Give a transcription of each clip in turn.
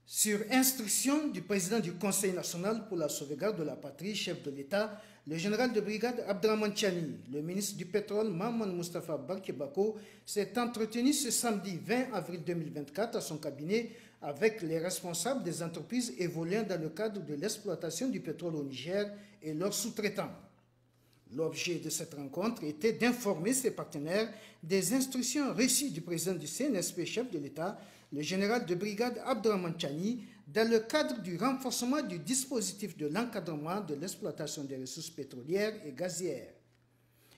Sur instruction du président du Conseil national pour la sauvegarde de la patrie, chef de l'État, le général de brigade Abdraman Tchani, le ministre du pétrole Maman Moustapha Barke Bako, s'est entretenu ce samedi 20 avril 2024 à son cabinet avec les responsables des entreprises évoluant dans le cadre de l'exploitation du pétrole au Niger et leurs sous-traitants. L'objet de cette rencontre était d'informer ses partenaires des instructions reçues du président du CNSP, chef de l'État, le général de brigade Abdraman Tchani, dans le cadre du renforcement du dispositif de l'encadrement de l'exploitation des ressources pétrolières et gazières.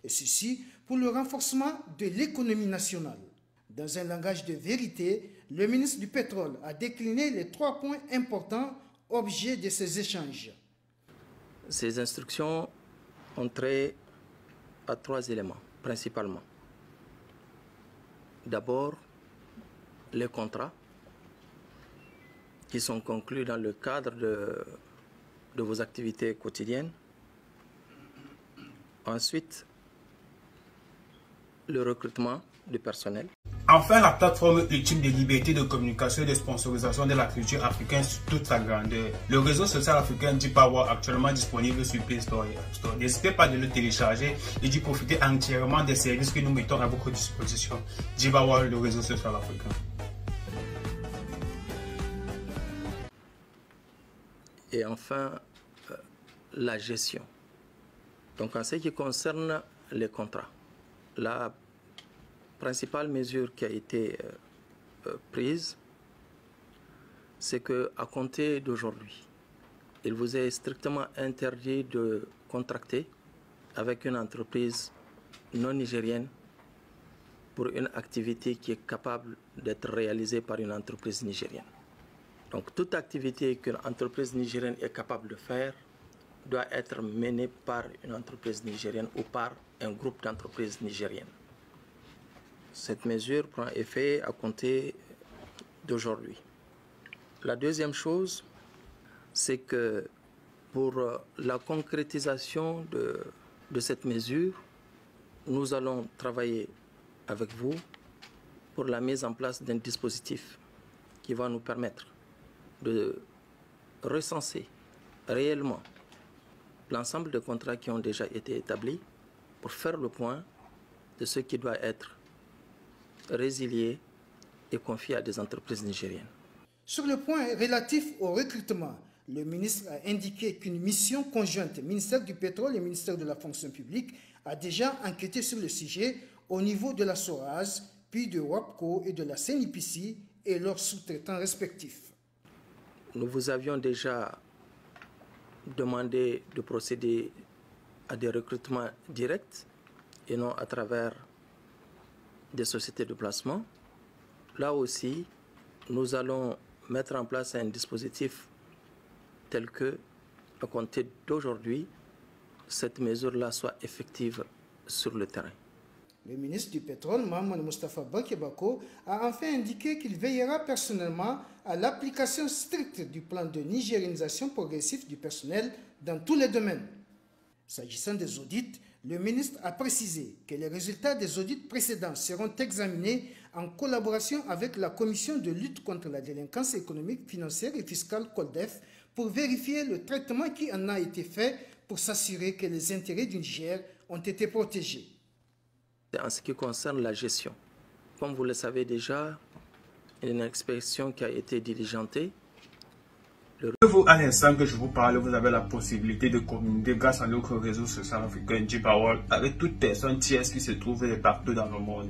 Et ceci pour le renforcement de l'économie nationale. Dans un langage de vérité, le ministre du Pétrole a décliné les 3 points importants objets de ces échanges. Ces instructions ont trait à 3 éléments, principalement. D'abord, les contrats qui sont conclus dans le cadre de vos activités quotidiennes. Ensuite, le recrutement du personnel. Enfin, la plateforme ultime de liberté de communication et de sponsorisation de la culture africaine sur toute sa grandeur. Le réseau social africain J-Power, actuellement disponible sur Play Store et App Store. N'hésitez pas de le télécharger et d'y profiter entièrement des services que nous mettons à votre disposition. J-Power, le réseau social africain. Et enfin, la gestion. Donc, en ce qui concerne les contrats, la principale mesure qui a été prise, c'est qu'à compter d'aujourd'hui, il vous est strictement interdit de contracter avec une entreprise non nigérienne pour une activité qui est capable d'être réalisée par une entreprise nigérienne. Donc, toute activité qu'une entreprise nigérienne est capable de faire doit être menée par une entreprise nigérienne ou par un groupe d'entreprises nigériennes. Cette mesure prend effet à compter d'aujourd'hui. La deuxième chose, c'est que pour la concrétisation de cette mesure, nous allons travailler avec vous pour la mise en place d'un dispositif qui va nous permettre de recenser réellement l'ensemble des contrats qui ont déjà été établis pour faire le point de ce qui doit être résilié et confié à des entreprises nigériennes. Sur le point relatif au recrutement, le ministre a indiqué qu'une mission conjointe ministère du Pétrole et ministère de la Fonction publique a déjà enquêté sur le sujet au niveau de la SORAS, puis de WAPCO et de la CNIPC et leurs sous-traitants respectifs. Nous vous avions déjà demandé de procéder à des recrutements directs et non à travers des sociétés de placement. Là aussi, nous allons mettre en place un dispositif tel que, à compter d'aujourd'hui, cette mesure-là soit effective sur le terrain. Le ministre du Pétrole, Maman Moustapha Barke Bako, a enfin indiqué qu'il veillera personnellement à l'application stricte du plan de nigérianisation progressive du personnel dans tous les domaines. S'agissant des audits, le ministre a précisé que les résultats des audits précédents seront examinés en collaboration avec la Commission de lutte contre la délinquance économique, financière et fiscale COLDEF pour vérifier le traitement qui en a été fait pour s'assurer que les intérêts du Niger ont été protégés. En ce qui concerne la gestion, comme vous le savez déjà, il y a une inspection qui a été diligentée. Vous, à l'instant que je vous parle, vous avez la possibilité de communiquer grâce à notre réseau social africain J-Power avec toute personne tierce qui se trouve partout dans le monde.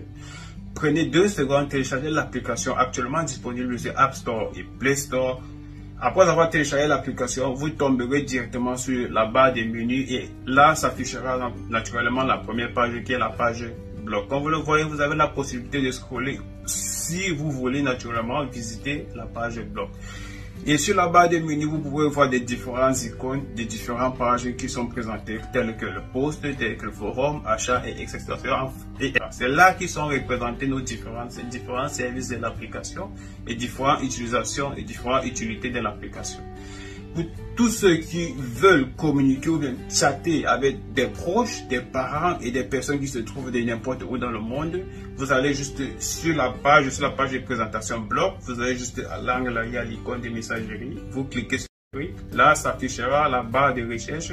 Prenez 2 secondes, téléchargez l'application actuellement disponible sur App Store et Play Store. Après avoir téléchargé l'application, vous tomberez directement sur la barre des menus et là s'affichera naturellement la première page qui est la page blog. Comme vous le voyez, vous avez la possibilité de scroller si vous voulez naturellement visiter la page blog. Et sur la barre des menus, vous pouvez voir des différentes icônes, des différentes pages qui sont présentées, telles que le post, telles que le forum, achat et etc. Et c'est là qui sont représentés nos différents services de l'application et différentes utilisations et différentes utilités de l'application. pour tous ceux qui veulent communiquer ou bien chatter avec des proches, des parents et des personnes qui se trouvent de n'importe où dans le monde, vous allez juste sur la page de présentation blog, vous allez juste à l'angle, là, il y a l'icône de messagerie, vous cliquez sur oui. Là, s'affichera la barre de recherche.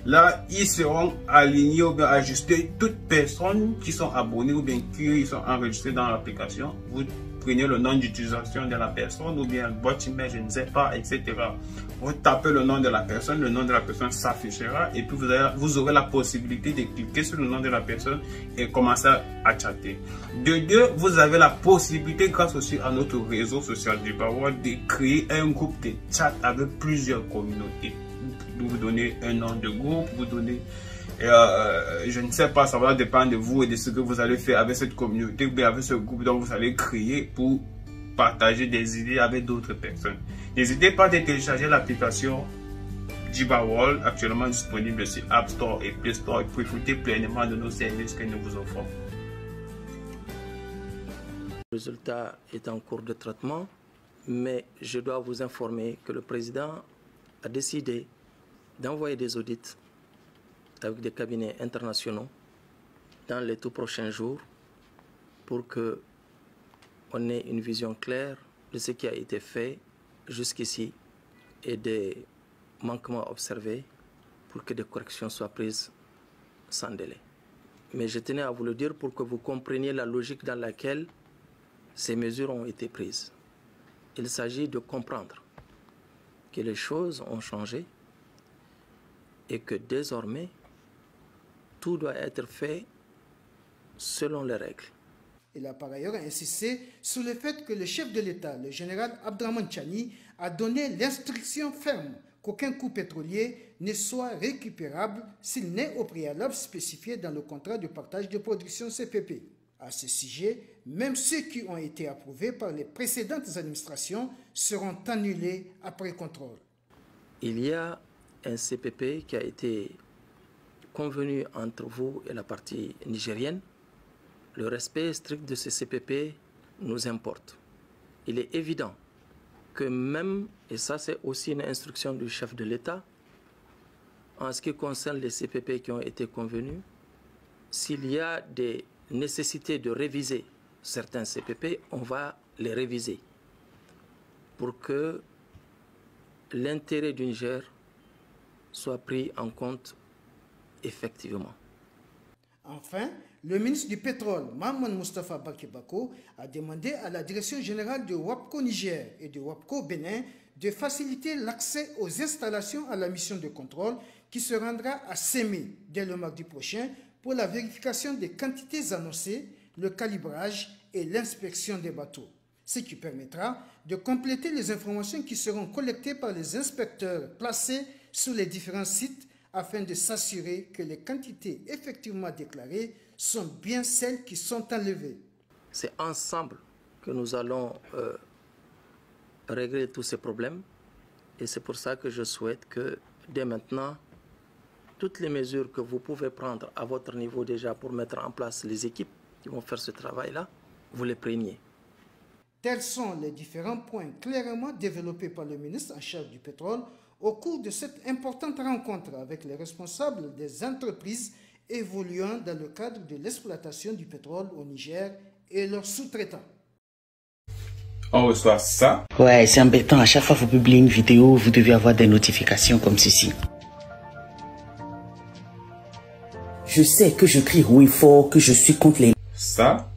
Là, ils seront alignés ou bien ajustés toutes personnes qui sont abonnées ou bien qui sont enregistrées dans l'application. Vous prenez le nom d'utilisation de la personne ou bien votre email, je ne sais pas, etc. Vous tapez le nom de la personne s'affichera et puis vous aurez la possibilité de cliquer sur le nom de la personne et commencer à chatter. De deux, vous avez la possibilité, grâce aussi à notre réseau social Jiba World, de créer un groupe de chat avec plusieurs communautés. Vous donnez un nom de groupe, vous donnez je ne sais pas, ça va dépendre de vous et de ce que vous allez faire avec cette communauté ou bien avec ce groupe dont vous allez créer pour partager des idées avec d'autres personnes. N'hésitez pas à télécharger l'application Jiba World, actuellement disponible sur App Store et Play Store, et profitez pleinement de nos services que nous vous offrons. Le résultat est en cours de traitement, mais je dois vous informer que le président a décidé d'envoyer des audits avec des cabinets internationaux dans les tout prochains jours pour que on ait une vision claire de ce qui a été fait jusqu'ici et des manquements observés pour que des corrections soient prises sans délai. Mais je tenais à vous le dire pour que vous compreniez la logique dans laquelle ces mesures ont été prises. Il s'agit de comprendre que les choses ont changé et que désormais, tout doit être fait selon les règles. Il a par ailleurs insisté sur le fait que le chef de l'État, le général Abdraman Chani, a donné l'instruction ferme qu'aucun coût pétrolier ne soit récupérable s'il n'est au préalable spécifié dans le contrat de partage de production CPP. À ce sujet, même ceux qui ont été approuvés par les précédentes administrations seront annulés après contrôle. Il y a un CPP qui a été convenu entre vous et la partie nigérienne. Le respect strict de ce CPP nous importe. Il est évident que même, et ça c'est aussi une instruction du chef de l'État, en ce qui concerne les CPP qui ont été convenus, s'il y a des nécessités de réviser certains CPP, on va les réviser pour que l'intérêt du Niger soit pris en compte effectivement. Enfin, le ministre du Pétrole, Maman Moustapha Barke Bako, a demandé à la direction générale de WAPCO Niger et de WAPCO Bénin de faciliter l'accès aux installations à la mission de contrôle qui se rendra à Sémé dès le mardi prochain pour la vérification des quantités annoncées, le calibrage et l'inspection des bateaux. Ce qui permettra de compléter les informations qui seront collectées par les inspecteurs placés sur les différents sites afin de s'assurer que les quantités effectivement déclarées sont bien celles qui sont enlevées. C'est ensemble que nous allons régler tous ces problèmes et c'est pour ça que je souhaite que dès maintenant, toutes les mesures que vous pouvez prendre à votre niveau déjà pour mettre en place les équipes qui vont faire ce travail-là, vous les preniez. Tels sont les différents points clairement développés par le ministre en charge du pétrole au cours de cette importante rencontre avec les responsables des entreprises évoluant dans le cadre de l'exploitation du pétrole au Niger et leurs sous-traitants. On reçoit ça. Ouais, c'est embêtant. À chaque fois que vous publiez une vidéo, vous devez avoir des notifications comme ceci. Je sais que je crie haut et fort que je suis contre les... Ça.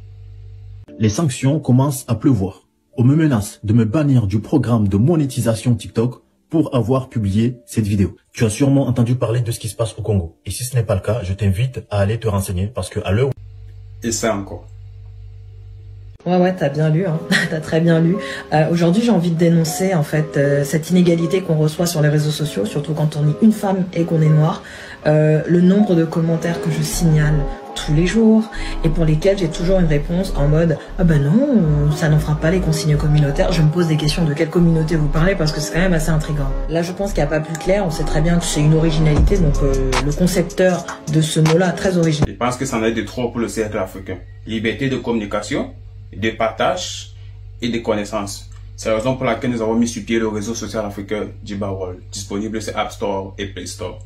Les sanctions commencent à pleuvoir. On me menace de me bannir du programme de monétisation TikTok pour avoir publié cette vidéo. Tu as sûrement entendu parler de ce qui se passe au Congo. Et si ce n'est pas le cas, je t'invite à aller te renseigner parce que à l'heure... Et ça encore. Ouais, t'as bien lu, hein. T'as très bien lu. Aujourd'hui, j'ai envie de dénoncer en fait cette inégalité qu'on reçoit sur les réseaux sociaux, surtout quand on est une femme et qu'on est noire. Le nombre de commentaires que je signale tous les jours et pour lesquels j'ai toujours une réponse en mode « Ah ben non, ça n'en fera pas les consignes communautaires ». Je me pose des questions de quelle communauté vous parlez parce que c'est quand même assez intriguant. Là, je pense qu'il n'y a pas plus clair. On sait très bien que c'est une originalité, donc le concepteur de ce mot-là, très original. Je pense que ça en est de trop pour le cercle africain. Liberté de communication, de partage et de connaissances. C'est la raison pour laquelle nous avons mis sur pied le réseau social africain Djiba World, disponible sur App Store et Play Store.